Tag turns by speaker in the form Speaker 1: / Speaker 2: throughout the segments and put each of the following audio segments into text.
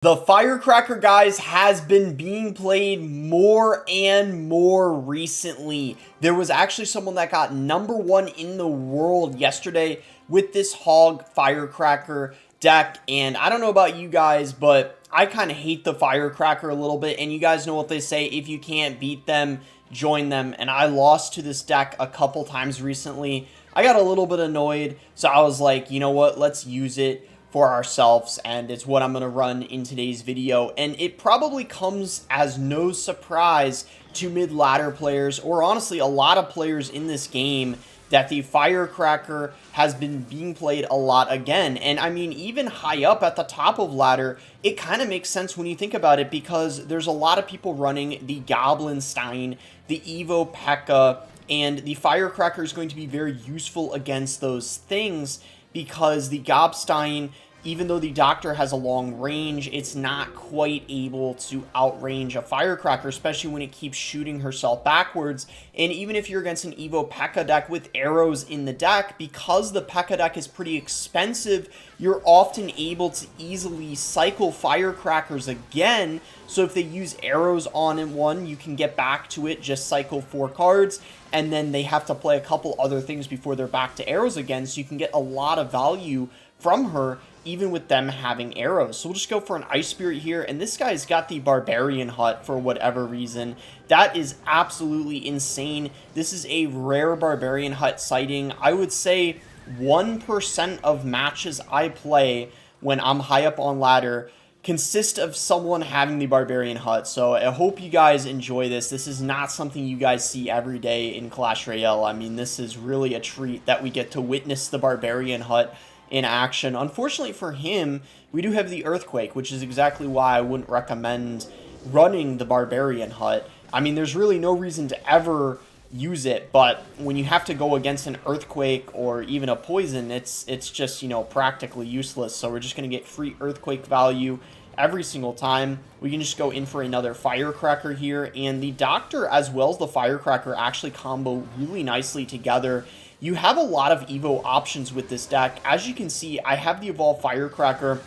Speaker 1: The Firecracker, guys, has been being played more and more recently. There was actually someone that got #1 in the world yesterday with this Hog Firecracker deck, and I don't know about you guys, but I kind of hate the Firecracker a little bit, and you guys know what they say, if you can't beat them, join them, and I lost to this deck a couple times recently. I got a little bit annoyed, so I was like, you know what, let's use it for ourselves, and it's what I'm going to run in today's video. And it probably comes as no surprise to mid-ladder players, or honestly a lot of players in this game, that the Firecracker has been being played a lot again. And I mean, even high up at the top of ladder, it kind of makes sense when you think about it, because there's a lot of people running the Goblinstein, the Evo Pekka, and the Firecracker is going to be very useful against those things, because the Gobstein, even though the Doctor has a long range, it's not quite able to outrange a Firecracker, especially when it keeps shooting herself backwards. And even if you're against an Evo Pekka deck with arrows in the deck, because the Pekka deck is pretty expensive, you're often able to easily cycle Firecrackers again. So if they use arrows on one, you can get back to it, just cycle 4 cards, and then they have to play a couple other things before they're back to arrows again, so you can get a lot of value from her, even with them having arrows. So we'll just go for an Ice Spirit here, and this guy's got the Barbarian Hut for whatever reason. That is absolutely insane. This is a rare Barbarian Hut sighting. I would say 1% of matches I play when I'm high up on ladder consist of someone having the Barbarian Hut. So I hope you guys enjoy this. This is not something you guys see every day in Clash Royale. I mean, this is really a treat that we get to witness the Barbarian Hut in action. Unfortunately for him, we do have the Earthquake, which is exactly why I wouldn't recommend running the Barbarian Hut. I mean, there's really no reason to ever use it, but when you have to go against an Earthquake or even a Poison, it's just, you know, practically useless. So we're just going to get free Earthquake value every single time. We can just go in for another Firecracker here, and the Doctor as well as the Firecracker actually combo really nicely together. You have a lot of Evo options with this deck. As you can see, I have the Evolved Firecracker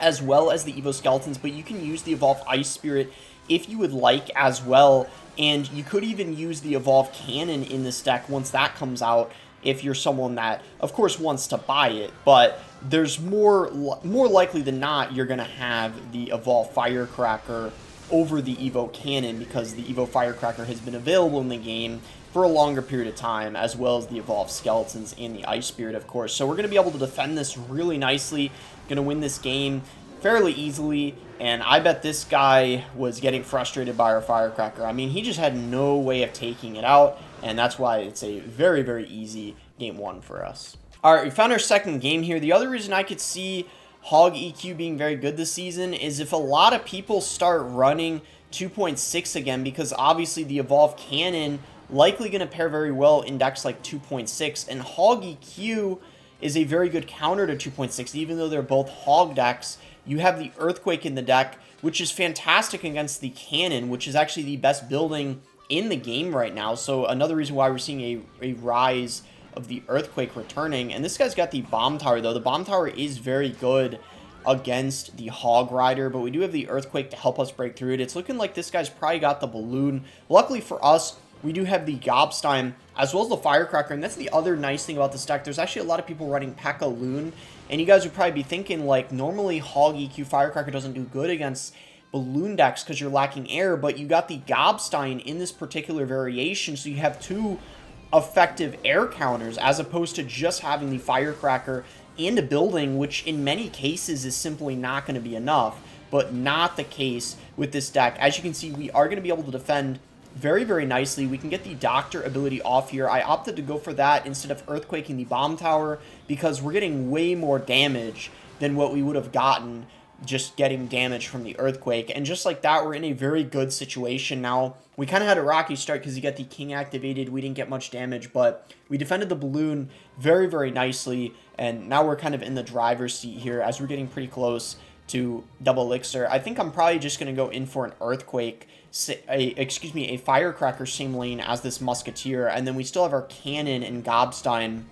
Speaker 1: as well as the Evo Skeletons, but you can use the Evolved Ice Spirit if you would like as well. And you could even use the Evolved Cannon in this deck once that comes out, if you're someone that, of course, wants to buy it. But there's more likely than not, you're going to have the Evolved Firecracker over the Evo Cannon, because the Evo Firecracker has been available in the game for a longer period of time, as well as the Evolved Skeletons and the Ice Spirit, of course. So we're going to be able to defend this really nicely. Going to win this game fairly easily, and I bet this guy was getting frustrated by our Firecracker. I mean, he just had no way of taking it out, and that's why it's a very, very easy game 1 for us. Alright, we found our second game here. The other reason I could see Hog EQ being very good this season is if a lot of people start running 2.6 again, because obviously the Evolved Cannon likely going to pair very well in decks like 2.6, and Hog EQ is a very good counter to 2.6, even though they're both Hog decks. You have the Earthquake in the deck, which is fantastic against the Cannon, which is actually the best building in the game right now. So another reason why we're seeing a rise of the Earthquake returning. And this guy's got the Bomb Tower, though. The Bomb Tower is very good against the Hog Rider, but we do have the Earthquake to help us break through it. It's looking like this guy's probably got the Balloon. Luckily for us, we do have the Gobstein as well as the Firecracker, and that's the other nice thing about this deck. There's actually a lot of people running Packa Loon, and you guys would probably be thinking, like, normally Hog EQ Firecracker doesn't do good against Balloon decks because you're lacking air, but you got the Gobstein in this particular variation, so you have 2 effective air counters, as opposed to just having the Firecracker and a building, which in many cases is simply not going to be enough, but not the case with this deck. As you can see, we are going to be able to defend very, very nicely. We can get the Doctor ability off here. I opted to go for that instead of Earthquaking the Bomb Tower, because we're getting way more damage than what we would have gotten just getting damage from the Earthquake. And just like that, we're in a very good situation now. We kind of had a rocky start because you got the King activated. We didn't get much damage, but we defended the Balloon very, very nicely. And now we're kind of in the driver's seat here as we're getting pretty close to double elixir. I think I'm probably just going to go in for an Earthquake, a Firecracker same lane as this Musketeer, and then we still have our Cannon and Gobstein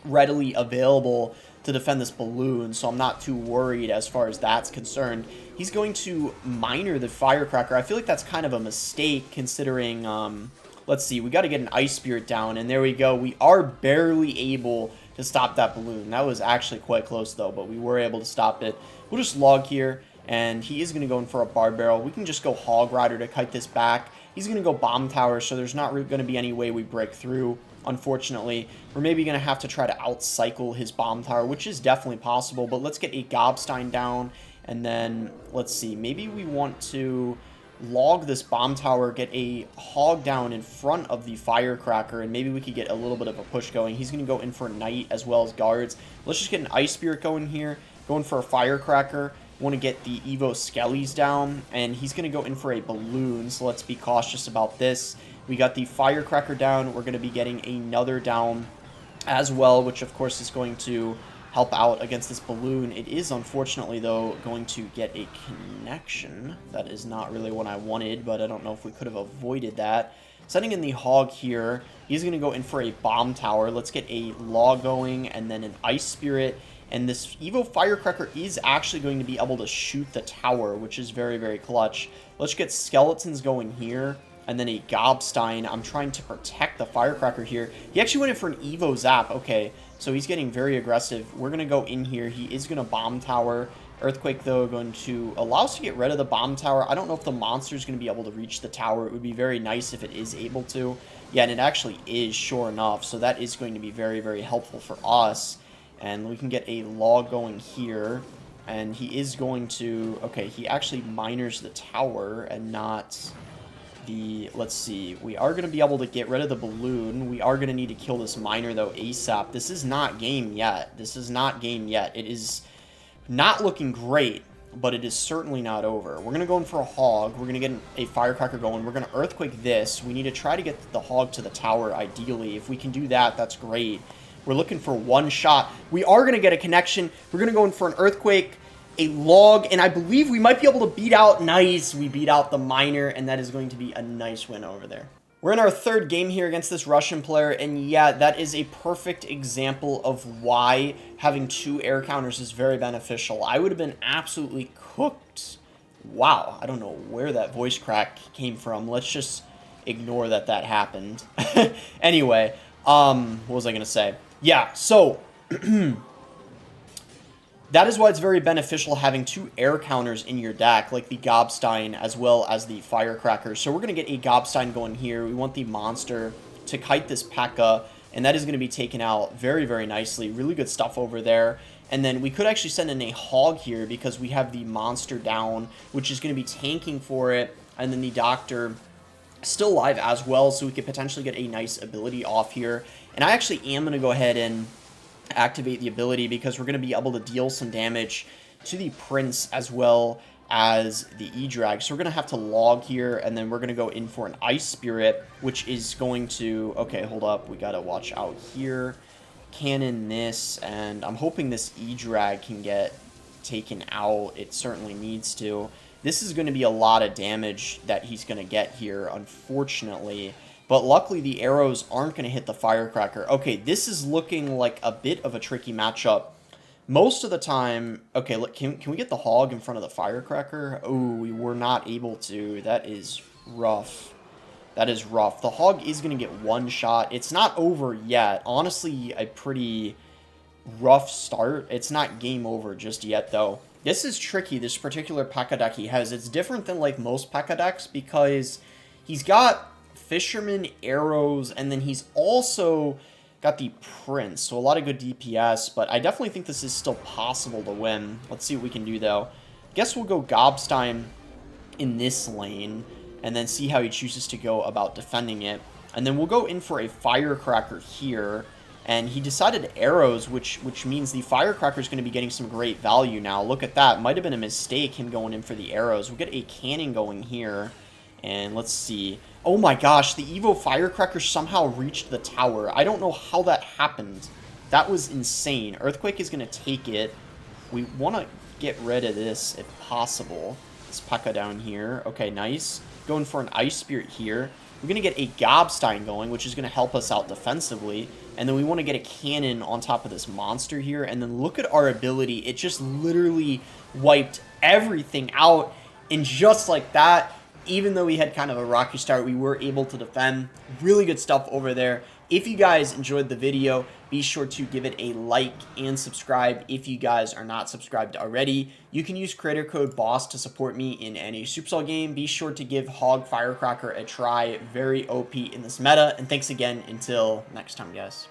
Speaker 1: readily available to defend this balloon, so I'm not too worried as far as that's concerned. He's going to miner the Firecracker. I feel like that's kind of a mistake considering, let's see, we got to get an Ice Spirit down, and there we go. We are barely able to stop that balloon. That was actually quite close, though, but we were able to stop it. We'll just log here, and he is going to go in for a Bar Barrel. We can just go Hog Rider to kite this back. He's going to go Bomb Tower, so there's not going to be any way we break through. Unfortunately, we're maybe going to have to try to outcycle his Bomb Tower, which is definitely possible, but let's get a Gobstein down, and then, let's see, maybe we want to log this Bomb Tower, get a Hog down in front of the Firecracker, and maybe we could get a little bit of a push going. He's going to go in for Knight as well as Guards. Let's just get an Ice Spirit going here, going for a Firecracker. Want to get the Evo Skellies down, and he's going to go in for a Balloon, so let's be cautious about this. We got the Firecracker down. We're going to be getting another down as well, which of course is going to help out against this balloon. It is unfortunately, though, going to get a connection. That is not really what I wanted, but I don't know if we could have avoided that. Setting in the Hog here, he's going to go in for a Bomb Tower. Let's get a Law going, and then an Ice Spirit. And this Evo Firecracker is actually going to be able to shoot the tower, which is very, very clutch. Let's get Skeletons going here, and then a Gobstein. I'm trying to protect the Firecracker here. He actually went in for an Evo Zap. Okay, so he's getting very aggressive. We're going to go in here. He is going to Bomb Tower. Earthquake, though, going to allow us to get rid of the Bomb Tower. I don't know if the monster is going to be able to reach the tower. It would be very nice if it is able to. Yeah, and it actually is, sure enough. So that is going to be very, very helpful for us. And we can get a log going here. And he is going to... Okay, he actually miners the tower and not the... Let's see. We are going to be able to get rid of the balloon. We are going to need to kill this miner, though, ASAP. This is not game yet. This is not game yet. It is not looking great, but it is certainly not over. We're going to go in for a Hog. We're going to get a Firecracker going. We're going to Earthquake this. We need to try to get the Hog to the tower, ideally. If we can do that, that's great. We're looking for one shot. We are going to get a connection. We're going to go in for an Earthquake, a Log, and I believe we might be able to beat out... Nice. We beat out the miner, and that is going to be a nice win over there. We're in our third game here against this Russian player, and yeah, that is a perfect example of why having 2 air counters is very beneficial. I would have been absolutely cooked. Wow, I don't know where that voice crack came from. Let's just ignore that that happened. Anyway, what was I going to say? Yeah, so... That is why it's very beneficial having 2 air counters in your deck, like the Gobstein as well as the Firecracker. So we're going to get a Gobstein going here. We want the monster to kite this Pekka, and that is going to be taken out very, very nicely. Really good stuff over there. And then we could actually send in a Hog here because we have the monster down, which is going to be tanking for it. And then the Doctor still alive as well, so we could potentially get a nice ability off here. And I actually am going to go ahead and activate the ability because we're going to be able to deal some damage to the Prince as well as the E-Drag. So we're going to have to log here, and then we're going to go in for an Ice Spirit, which is going to... Okay, hold up. We got to watch out here. Cannon this, and I'm hoping this E-Drag can get taken out. It certainly needs to. This is going to be a lot of damage that he's going to get here, unfortunately. But luckily, the arrows aren't going to hit the Firecracker. Okay, this is looking like a bit of a tricky matchup. Most of the time... Okay, look, can we get the Hog in front of the Firecracker? Oh, we were not able to. That is rough. That is rough. The Hog is going to get one shot. It's not over yet. Honestly, a pretty rough start. It's not game over just yet, though. This is tricky, this particular Pekka deck he has. It's different than, like, most Pekka decks because he's got Fisherman, arrows, and then he's also got the Prince, so a lot of good DPS, but I definitely think this is still possible to win. Let's see what we can do, though. Guess we'll go Gobstein in this lane, and then see how he chooses to go about defending it. And then we'll go in for a Firecracker here, and he decided arrows, which means the Firecracker is going to be getting some great value now. Look at that. Might have been a mistake, him going in for the arrows. We'll get a cannon going here, and let's see. Oh my gosh, the Evo Firecracker somehow reached the tower. I don't know how that happened. That was insane. Earthquake is going to take it. We want to get rid of this if possible. This Pekka down here. Okay, nice. Going for an Ice Spirit here. We're going to get a Gobstein going, which is going to help us out defensively. And then we want to get a cannon on top of this monster here. And then look at our ability. It just literally wiped everything out. And just like that, even though we had kind of a rocky start, we were able to defend. Really good stuff over there. If you guys enjoyed the video, be sure to give it a like and subscribe if you guys are not subscribed already. You can use creator code BOSS to support me in any Supercell game. Be sure to give Hog Firecracker a try. Very OP in this meta. And thanks again until next time, guys.